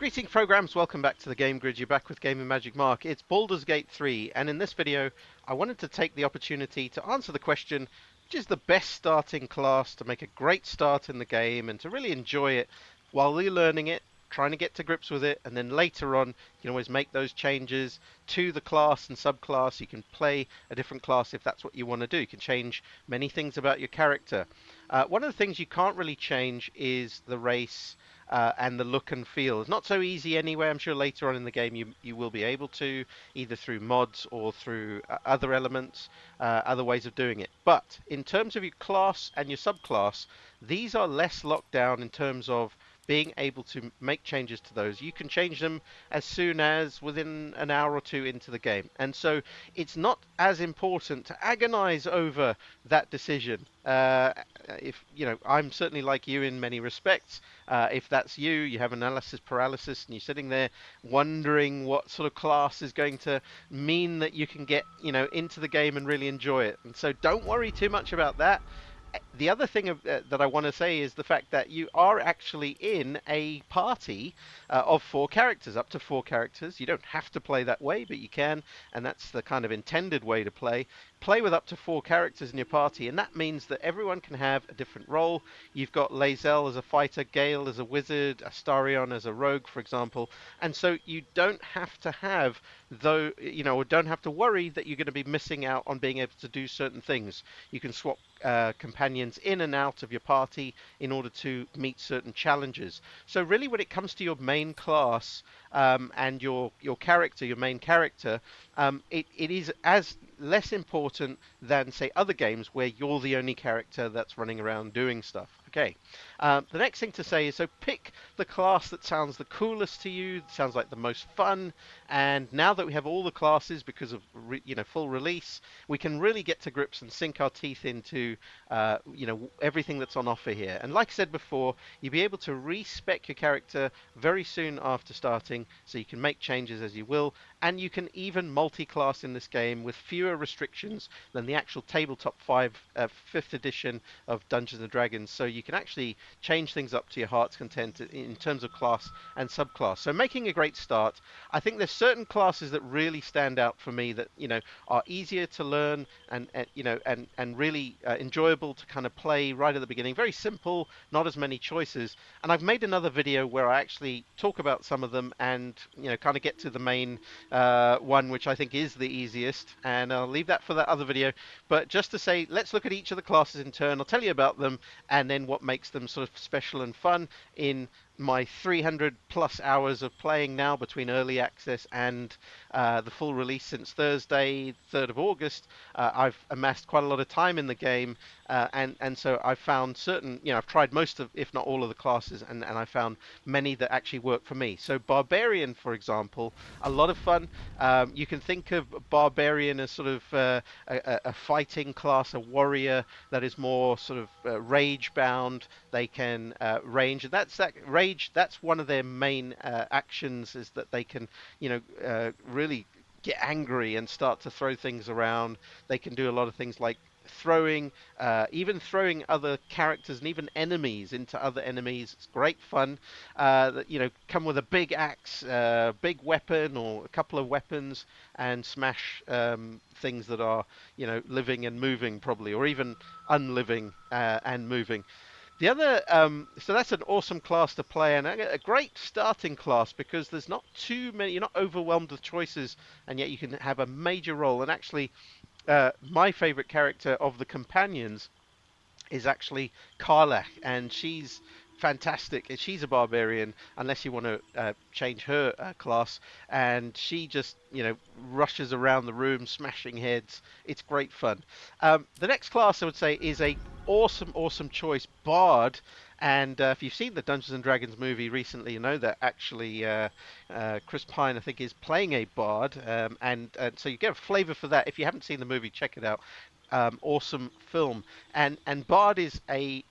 Greetings programs, welcome back to the Game Grid. You're back with Gaming Magic Mark. It's Baldur's Gate 3, and in this video I wanted to take the opportunity to answer the question, which is the best starting class to make a great start in the game and to really enjoy it while you're learning it, trying to get to grips with it, and then later on you can always make those changes to the class and subclass. You can play a different class if that's what you want to do. You can change many things about your character. One of the things you can't really change is the race and the look and feel. It's not so easy anyway. I'm sure later on in the game you will be able to, either through mods or through other elements, other ways of doing it. But in terms of your class and your subclass, these are less locked down in terms of being able to make changes to those. You can change them as soon as within an hour or two into the game. And so it's not as important to agonize over that decision. If you know, I'm certainly like you in many respects. If that's you, you have analysis paralysis, and you're sitting there wondering what sort of class is going to mean that you can get, into the game and really enjoy it. And so don't worry too much about that. The other thing that I want to say is the fact that you are actually in a party of 4 characters, up to 4 characters. You don't have to play that way, but you can, and that's the kind of intended way to play. Play with up to 4 characters in your party, and that means that everyone can have a different role. You've got Lae'zel as a fighter, Gale as a wizard, Astarion as a rogue, for example, and so you don't have to have, or don't have to worry that you're going to be missing out on being able to do certain things. You can swap companions in and out of your party in order to meet certain challenges. So really, when it comes to your main class and your character, your main character, it is as less important than, say, other games where you're the only character that's running around doing stuff. Okay. The next thing to say is, so pick the class that sounds the coolest to you, sounds like the most fun, and now that we have all the classes because of full release, we can really get to grips and sink our teeth into everything that's on offer here. And like I said before, you'll be able to respec your character very soon after starting, so you can make changes as you will, and you can even multi-class in this game with fewer restrictions than the actual tabletop 5th edition of Dungeons and Dragons. So you can actually change things up to your heart's content in terms of class and subclass. So making a great start. I think there's certain classes that really stand out for me that are easier to learn and really enjoyable to kind of play right at the beginning. Very simple, not as many choices. And I've made another video where I actually talk about some of them and kind of get to the main one, which I think is the easiest, and I'll leave that for that other video. But just to say, let's look at each of the classes in turn. I'll tell you about them and then what makes them sort of special and fun in my 300 plus hours of playing now between early access and the full release since Thursday, 3rd of August. I've amassed quite a lot of time in the game, and so I've found certain, I've tried most of, if not all of the classes, and I found many that actually work for me. So Barbarian, for example, a lot of fun. You can think of Barbarian as sort of a fighting class, a warrior that is more sort of rage bound. They can range, and that's that rage. That's one of their main actions, is that they can, really get angry and start to throw things around. They can do a lot of things like even throwing other characters and even enemies into other enemies. It's great fun. Come with a big axe, big weapon, or a couple of weapons, and smash things that are, living and moving probably, or even unliving and moving. The other, so that's an awesome class to play, and a great starting class because there's not too many, you're not overwhelmed with choices, and yet you can have a major role. And actually, my favorite character of the companions is actually Karlach, and she's fantastic. She's a barbarian, unless you want to change her class, and she just rushes around the room smashing heads. It's great fun. The next class I would say is a awesome choice, Bard. And if you've seen the Dungeons and Dragons movie recently, you know that actually Chris Pine, I think, is playing a bard, and so you get a flavour for that. If you haven't seen the movie, check it out. Awesome film. And Bard is a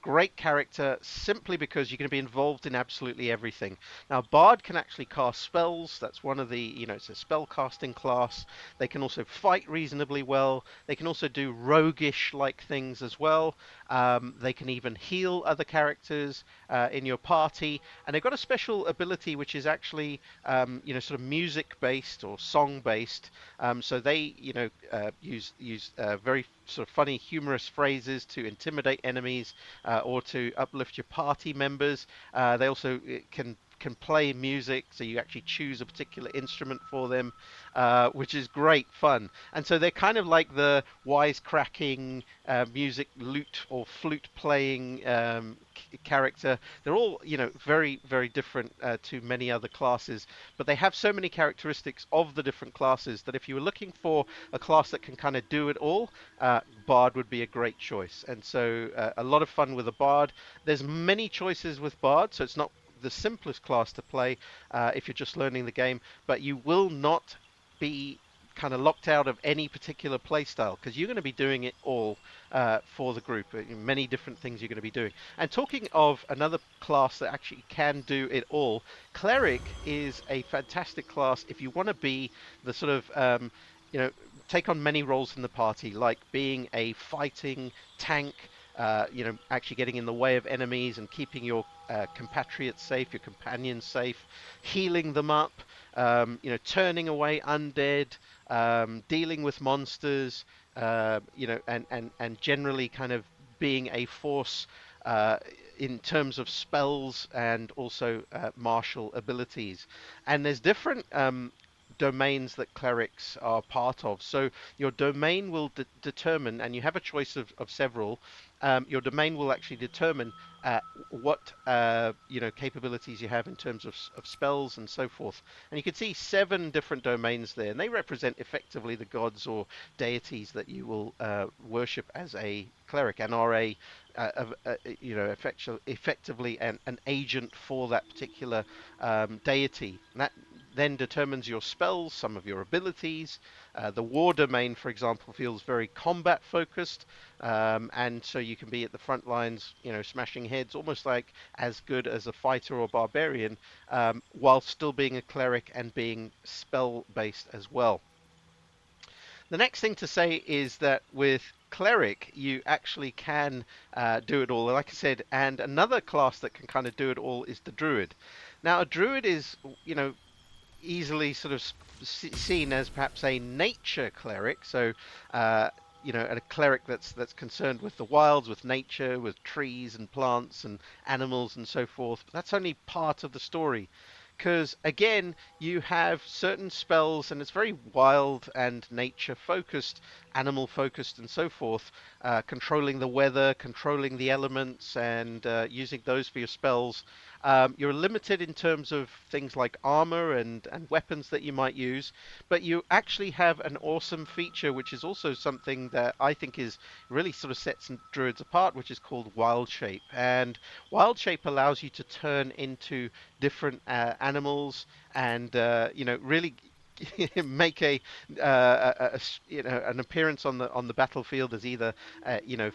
great character simply because you're going to be involved in absolutely everything. Now, Bard can actually cast spells. That's one of the, it's a spell casting class. They can also fight reasonably well. They can also do roguish like things as well. They can even heal other characters in your party, and they've got a special ability which is actually, sort of music based or song based. So they, use very sort of funny, humorous phrases to intimidate enemies or to uplift your party members. They also can play music, so you actually choose a particular instrument for them, which is great fun. And so they're kind of like the wisecracking music lute or flute playing character. They're all, very, very different to many other classes, but they have so many characteristics of the different classes that if you were looking for a class that can kind of do it all, Bard would be a great choice. And so a lot of fun with a Bard. There's many choices with Bard, so it's not the simplest class to play if you're just learning the game, but you will not be kind of locked out of any particular playstyle because you're going to be doing it all for the group. Many different things you're going to be doing. And talking of another class that actually can do it all, Cleric is a fantastic class if you want to be the sort of you know take on many roles in the party, like being a fighting tank, actually getting in the way of enemies and keeping your compatriots safe, your companions safe, healing them up, turning away undead, dealing with monsters, and generally kind of being a force in terms of spells and also martial abilities. And there's different domains that clerics are part of. So your domain will determine, and you have a choice of several. Your domain will actually determine what capabilities you have in terms of spells and so forth. And you can see 7 different domains there, and they represent effectively the gods or deities that you will worship as a cleric and are effectively an agent for that particular deity. And that then determines your spells, some of your abilities. The war domain, for example, feels very combat focused, and so you can be at the front lines, smashing heads, almost like as good as a fighter or barbarian, while still being a cleric and being spell based as well. The next thing to say is that with Cleric, you actually can do it all. Like I said, and another class that can kind of do it all is the Druid. Now, a Druid is, easily sort of seen as perhaps a nature cleric. So, a cleric that's concerned with the wilds, with nature, with trees and plants and animals and so forth. But that's only part of the story. Because again, you have certain spells, and it's very wild and nature focused, animal focused, and so forth. Controlling the weather, controlling the elements, and using those for your spells. You're limited in terms of things like armor and weapons that you might use, but you actually have an awesome feature, which is also something that I think is really sort of sets druids apart, which is called wild shape. And wild shape allows you to turn into different animals and really make an appearance on the battlefield as either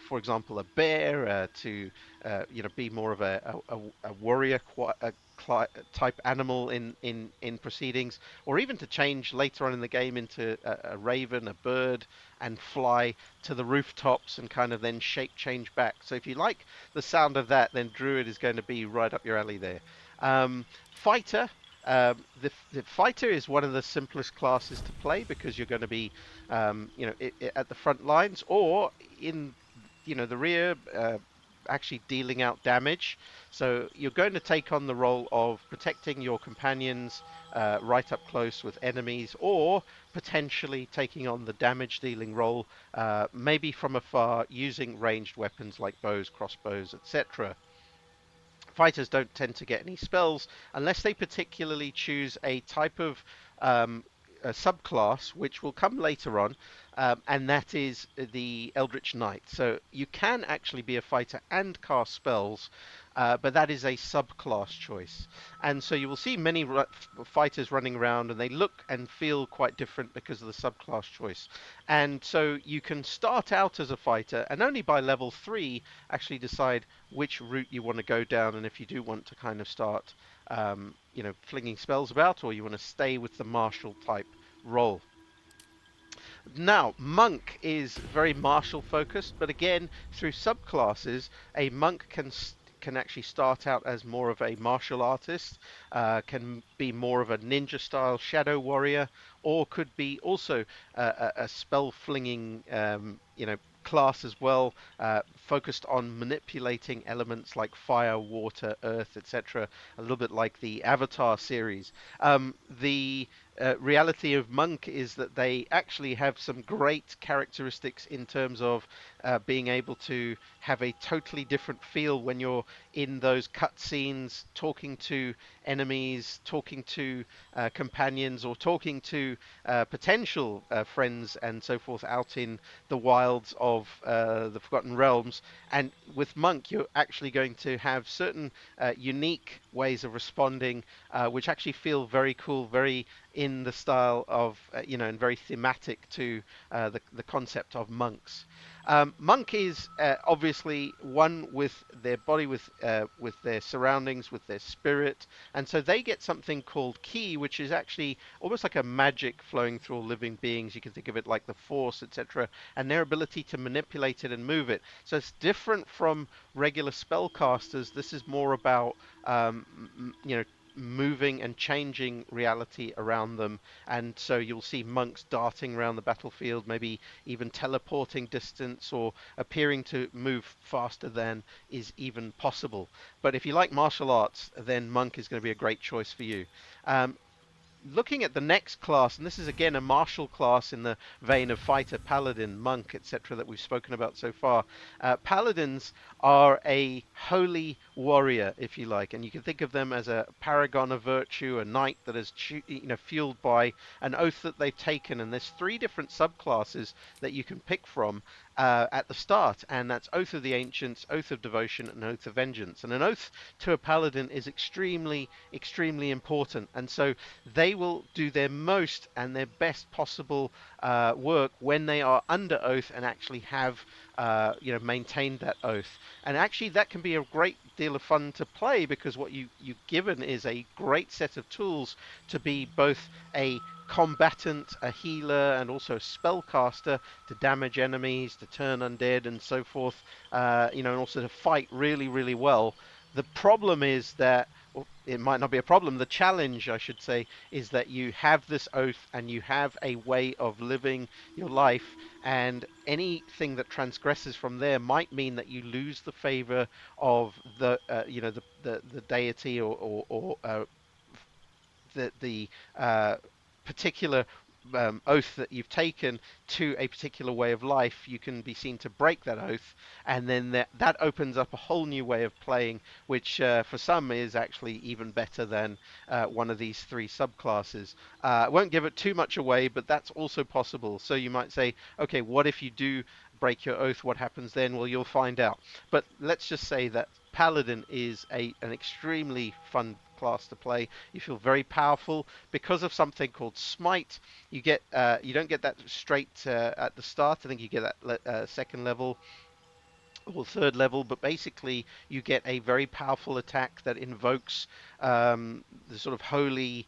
for example a bear to be more of a warrior type animal in proceedings, or even to change later on in the game into a raven, a bird, and fly to the rooftops and kind of then shape change back. So if you like the sound of that, then Druid is going to be right up your alley there. Fighter. The fighter is one of the simplest classes to play because you're going to be, at the front lines or in, the rear, actually dealing out damage. So you're going to take on the role of protecting your companions right up close with enemies, or potentially taking on the damage dealing role, maybe from afar using ranged weapons like bows, crossbows, etc. Fighters don't tend to get any spells unless they particularly choose a type of a subclass, which will come later on, and that is the Eldritch Knight. So you can actually be a fighter and cast spells, but that is a subclass choice. And so you will see many fighters running around, and they look and feel quite different because of the subclass choice. And so you can start out as a fighter, and only by level 3 actually decide which route you want to go down, and if you do want to kind of start, flinging spells about, or you want to stay with the martial type role. Now, monk is very martial focused, but again, through subclasses, a monk can actually start out as more of a martial artist, can be more of a ninja style shadow warrior, or could be also a spell flinging, class as well, focused on manipulating elements like fire, water, earth, etc. A little bit like the Avatar series. The reality of monk is that they actually have some great characteristics in terms of being able to have a totally different feel when you're in those cutscenes, talking to enemies, talking to companions, or talking to potential friends and so forth out in the wilds of the Forgotten Realms. And with monk, you're actually going to have certain unique ways of responding, which actually feel very cool, very in the style of, and very thematic to the concept of monks. Monk is obviously one with their body, with their surroundings, with their spirit, and so they get something called ki, which is actually almost like a magic flowing through all living beings. You can think of it like the Force, etc., and their ability to manipulate it and move it. So it's different from regular spellcasters. This is more about moving and changing reality around them. And so you'll see monks darting around the battlefield, maybe even teleporting distance or appearing to move faster than is even possible. But if you like martial arts, then monk is going to be a great choice for you. Um, Looking at the next class, and this is again a martial class in the vein of fighter, paladin, monk, etc., that we've spoken about so far. Paladins are a holy warrior, if you like, and you can think of them as a paragon of virtue, a knight that is, fueled by an oath that they've taken. And there's three different subclasses that you can pick from at the start, and that's Oath of the Ancients, Oath of Devotion, and Oath of Vengeance. And an oath to a paladin is extremely, extremely important, and so they will do their most and their best possible work when they are under oath and actually have maintained that oath. And actually, that can be a great deal of fun to play because what you're given is a great set of tools to be both a combatant, a healer, and also a spellcaster to damage enemies, to turn undead, and so forth. And also to fight really, really well. The problem is that, well, it might not be a problem. The challenge, I should say, is that you have this oath and you have a way of living your life, and anything that transgresses from there might mean that you lose the favor of the deity or the particular oath that you've taken to a particular way of life. You can be seen to break that oath, and then that opens up a whole new way of playing, which for some is actually even better than one of these three subclasses. I won't give it too much away, but that's also possible. So you might say, okay, what if you do break your oath? What happens then? Well, you'll find out. But let's just say that Paladin is an extremely fun class to play. You feel very powerful because of something called Smite. You don't get that straight at the start. I think you get that second level or third level, but basically you get a very powerful attack that invokes the sort of holy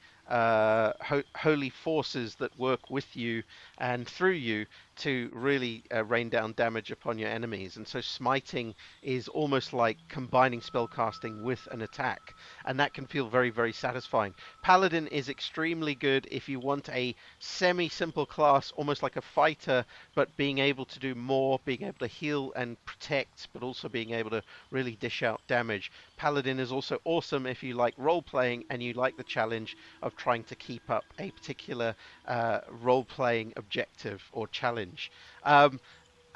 forces that work with you and through you to really rain down damage upon your enemies. And so smiting is almost like combining spellcasting with an attack, and that can feel very, very satisfying. Paladin is extremely good if you want a semi-simple class, almost like a fighter, but being able to do more, being able to heal and protect, but also being able to really dish out damage. Paladin is also awesome if you like role-playing and you like the challenge of trying to keep up a particular role-playing objective or challenge. Um,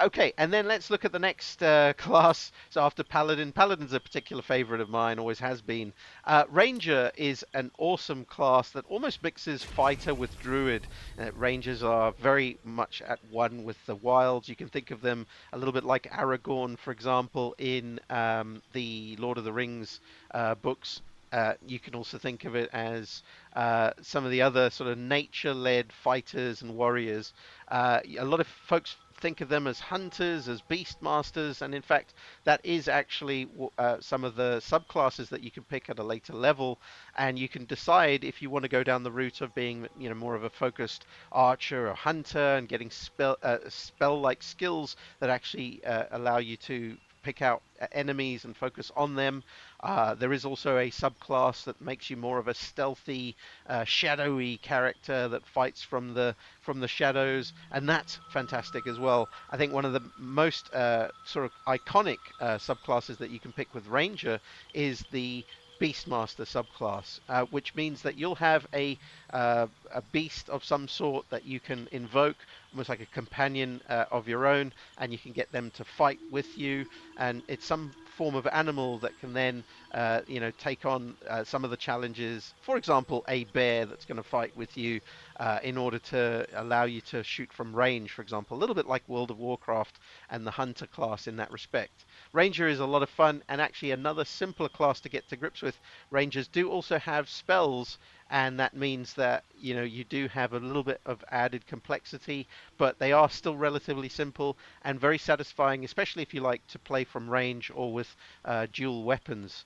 Okay, and then let's look at the next class. So after Paladin, Paladin's a particular favorite of mine, always has been. Ranger is an awesome class that almost mixes fighter with druid. Rangers are very much at one with the wilds. You can think of them a little bit like Aragorn, for example, in the Lord of the Rings books. You can also think of it as some of the other sort of nature-led fighters and warriors. A lot of folks think of them as hunters, as beastmasters, and in fact, that is actually some of the subclasses that you can pick at a later level, and you can decide if you want to go down the route of being, more of a focused archer or hunter and getting spell-like skills that actually allow you to pick out enemies and focus on them. There is also a subclass that makes you more of a stealthy, shadowy character that fights from the shadows, and that's fantastic as well. I think one of the most sort of iconic subclasses that you can pick with Ranger is the Beastmaster subclass, which means that you'll have a beast of some sort that you can invoke, almost like a companion of your own, and you can get them to fight with you. And it's some form of animal that can then, take on some of the challenges. For example, a bear that's going to fight with you in order to allow you to shoot from range, for example, a little bit like World of Warcraft and the Hunter class in that respect. Ranger is a lot of fun, and actually another simpler class to get to grips with. Rangers do also have spells, and that means that you do have a little bit of added complexity, but they are still relatively simple and very satisfying, especially if you like to play from range or with dual weapons.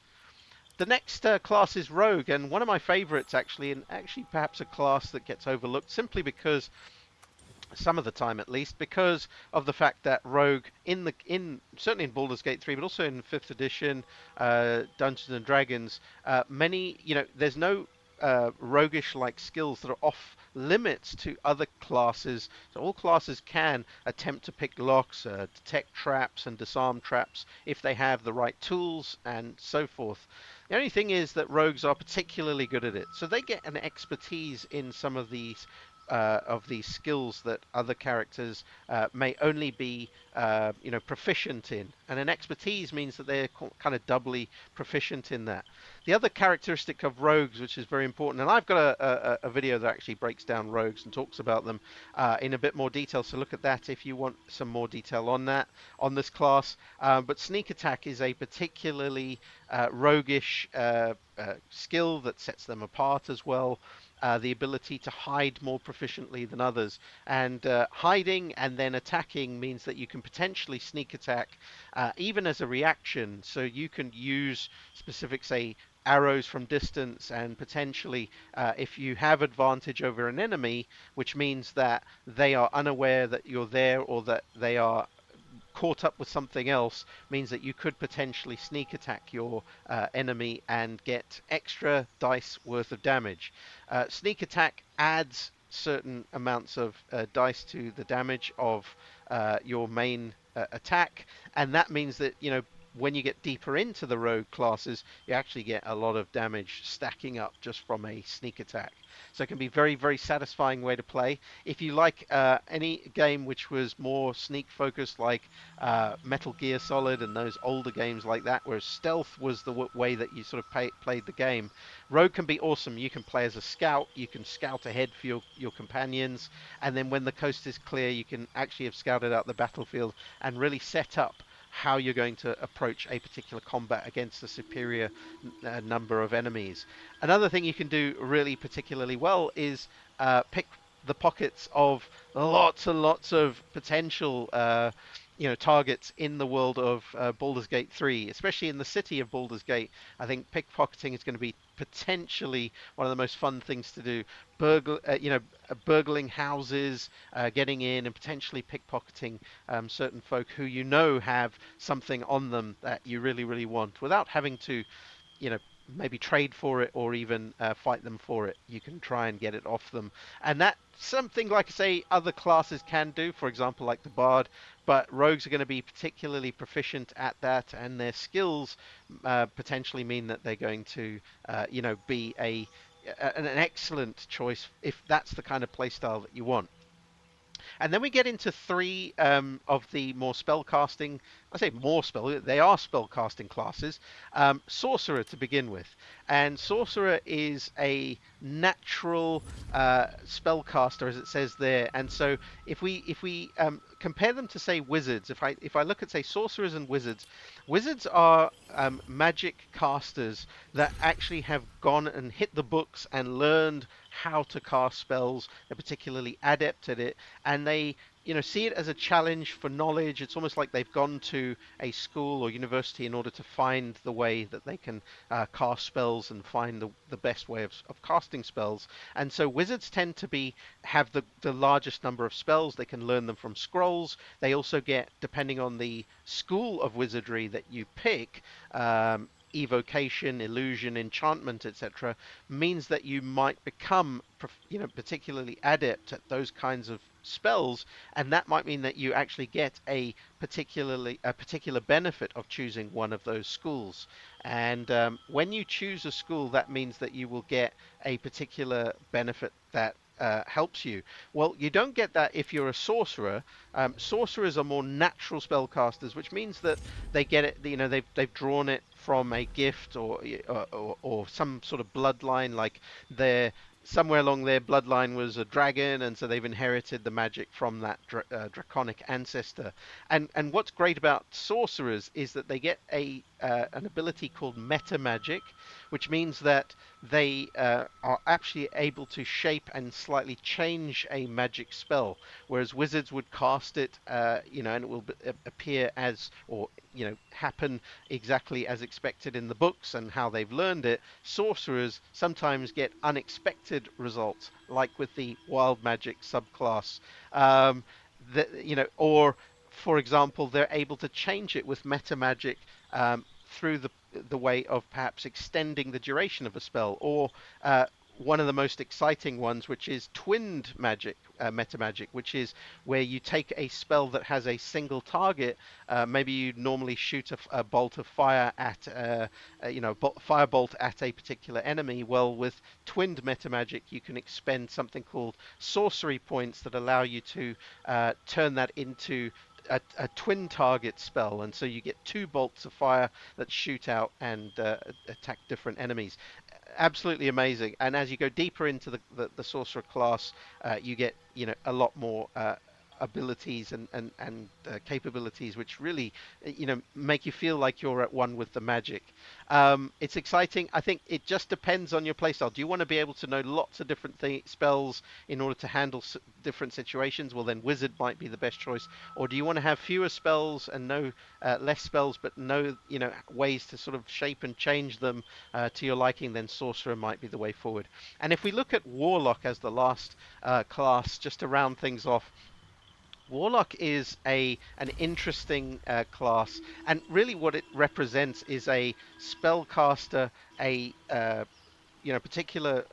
The next class is Rogue, and one of my favorites actually, and actually perhaps a class that gets overlooked simply because some of the time at least, because of the fact that Rogue in certainly in Baldur's Gate 3, but also in 5th edition Dungeons and Dragons, many there's no roguish like skills that are off limits to other classes. So all classes can attempt to pick locks, detect traps, and disarm traps if they have the right tools and so forth. The only thing is that rogues are particularly good at it, so they get an expertise in some of these skills that other characters may only be, proficient in. And an expertise means that they're kind of doubly proficient in that. The other characteristic of rogues, which is very important, and I've got a video that actually breaks down rogues and talks about them in a bit more detail. So look at that if you want some more detail on that, on this class. But sneak attack is a particularly roguish skill that sets them apart as well. The ability to hide more proficiently than others. And hiding and then attacking means that you can potentially sneak attack even as a reaction. So you can use specific, say, arrows from distance, and potentially, if you have advantage over an enemy, which means that they are unaware that you're there or that they are caught up with something else, means that you could potentially sneak attack your enemy and get extra dice worth of damage. Sneak attack adds certain amounts of dice to the damage of your main attack, and that means that when you get deeper into the rogue classes, you actually get a lot of damage stacking up just from a sneak attack. So it can be very, very satisfying way to play. If you like any game which was more sneak focused, like Metal Gear Solid and those older games like that, where stealth was the way that you sort of played the game, Rogue can be awesome. You can play as a scout, you can scout ahead for your companions, and then when the coast is clear, you can actually have scouted out the battlefield and really set up how you're going to approach a particular combat against a superior number of enemies. Another thing you can do really particularly well is pick the pockets of lots and lots of potential targets in the world of Baldur's Gate 3, especially in the city of Baldur's Gate. I think pickpocketing is going to be potentially one of the most fun things to do. Burgling houses, getting in and potentially pickpocketing certain folk who have something on them that you really, really want without having to, you know, maybe trade for it or even fight them for it. You can try and get it off them. And that's something, like I say, other classes can do, for example, like the Bard, but rogues are going to be particularly proficient at that, and their skills potentially mean that they're going to, be an excellent choice if that's the kind of playstyle that you want. And then we get into three of the more spellcasting. I say more spell. They are spellcasting classes. Sorcerer to begin with, and Sorcerer is a natural spellcaster, as it says there. And so if we compare them to say wizards, if I look at say sorcerers and wizards, wizards are magic casters that actually have gone and hit the books and learned how to cast spells. They're particularly adept at it, and they see it as a challenge for knowledge. It's almost like they've gone to a school or university in order to find the way that they can cast spells and find the best way of casting spells. And so wizards tend to have the largest number of spells. They can learn them from scrolls. They also get, depending on the school of wizardry that you pick, evocation, illusion, enchantment, etc., means that you might become, particularly adept at those kinds of spells, and that might mean that you actually get a particular benefit of choosing one of those schools. And when you choose a school, that means that you will get a particular benefit that helps you. Well, you don't get that if you're a sorcerer. Sorcerers are more natural spellcasters, which means that they get it. They've drawn it from a gift or some sort of bloodline, like their somewhere along their bloodline was a dragon, and so they've inherited the magic from that draconic ancestor. And what's great about sorcerers is that they get an ability called meta magic, which means that they are actually able to shape and slightly change a magic spell, whereas wizards would cast it, and it will appear as, or happen exactly as expected in the books and how they've learned it. Sorcerers sometimes get unexpected results, like with the wild magic subclass. Or for example, they're able to change it with meta magic through the way of perhaps extending the duration of a spell, or one of the most exciting ones, which is twinned magic, meta magic, which is where you take a spell that has a single target. Maybe you normally shoot a bolt of fire at, firebolt at a particular enemy. Well, with twinned meta magic, you can expend something called sorcery points that allow you to turn that into a twin target spell, and so you get two bolts of fire that shoot out and attack different enemies. Absolutely amazing. And as you go deeper into the sorcerer class, you get a lot more abilities and capabilities, which really make you feel like you're at one with the magic. It's exciting. I think it just depends on your playstyle. Do you want to be able to know lots of different spells in order to handle different situations? Well, then wizard might be the best choice. Or do you want to have fewer spells and know less spells, but know ways to sort of shape and change them to your liking? Then sorcerer might be the way forward. And if we look at warlock as the last class, just to round things off, Warlock is an interesting class, and really what it represents is a spellcaster, a particular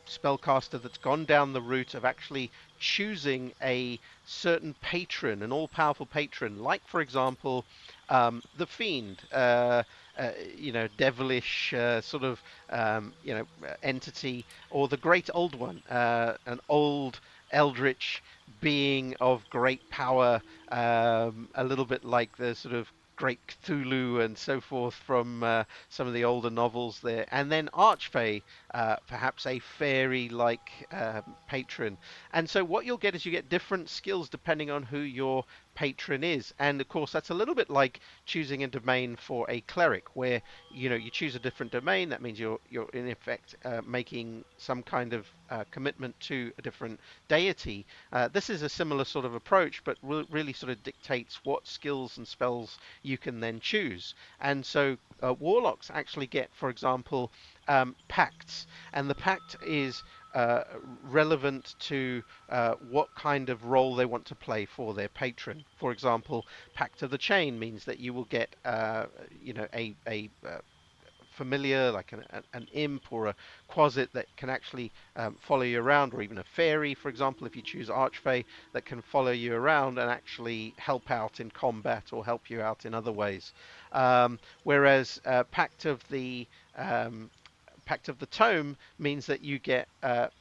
spellcaster that's gone down the route of actually choosing a certain patron, an all-powerful patron, like for example, the Fiend, devilish sort of entity, or the Great Old One, an old eldritch being of great power, a little bit like the sort of Great Cthulhu and so forth from some of the older novels there. And then Archfey, perhaps a fairy-like patron. And so what you'll get is you get different skills depending on who your patron is. And of course, that's a little bit like choosing a domain for a cleric, where you choose a different domain. That means you're in effect making some kind of commitment to a different deity. This is a similar sort of approach, but really sort of dictates what skills and spells you can then choose. And so warlocks actually get, for example, pacts, and the pact is relevant to what kind of role they want to play for their patron. For example, Pact of the Chain means that you will get, a familiar, like an imp or a quasit that can actually follow you around, or even a fairy, for example, if you choose Archfey, that can follow you around and actually help out in combat or help you out in other ways. Whereas Pact of the Pact of the Tome means that you get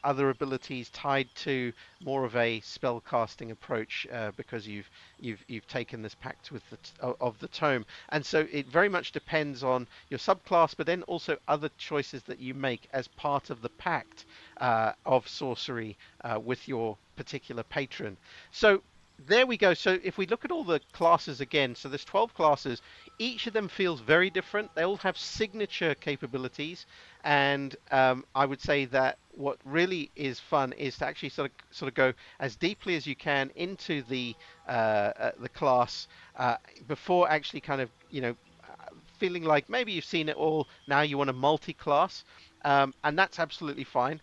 other abilities tied to more of a spell casting approach because you've taken this pact with of the tome, and so it very much depends on your subclass, but then also other choices that you make as part of the pact of sorcery with your particular patron. So there we go. So if we look at all the classes again, so there's 12 classes. Each of them feels very different. They all have signature capabilities, and I would say that what really is fun is to actually sort of go as deeply as you can into the class before actually kind of feeling like maybe you've seen it all. Now you want a multi-class, and that's absolutely fine.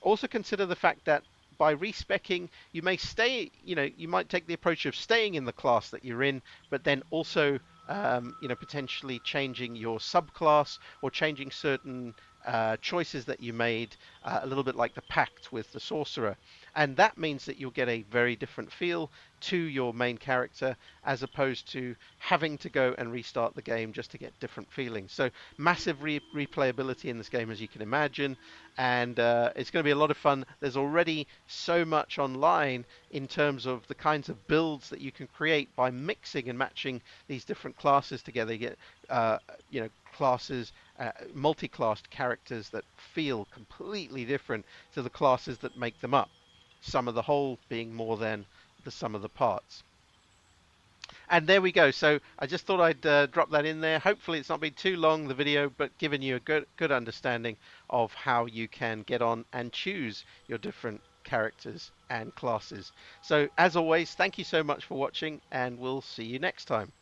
Also consider the fact that by respecking, you may stay, you might take the approach of staying in the class that you're in, but then also, potentially changing your subclass or changing certain choices that you made, a little bit like the pact with the sorcerer. And that means that you'll get a very different feel to your main character as opposed to having to go and restart the game just to get different feelings. So massive replayability in this game, as you can imagine, and it's going to be a lot of fun. There's already so much online in terms of the kinds of builds that you can create by mixing and matching these different classes together. You get, classes, multi-classed characters that feel completely different to the classes that make them up. Sum of the whole being more than the sum of the parts. And there we go. So I just thought I'd drop that in there. Hopefully it's not been too long, the video, but given you a good understanding of how you can get on and choose your different characters and classes. So as always, thank you so much for watching, and we'll see you next time.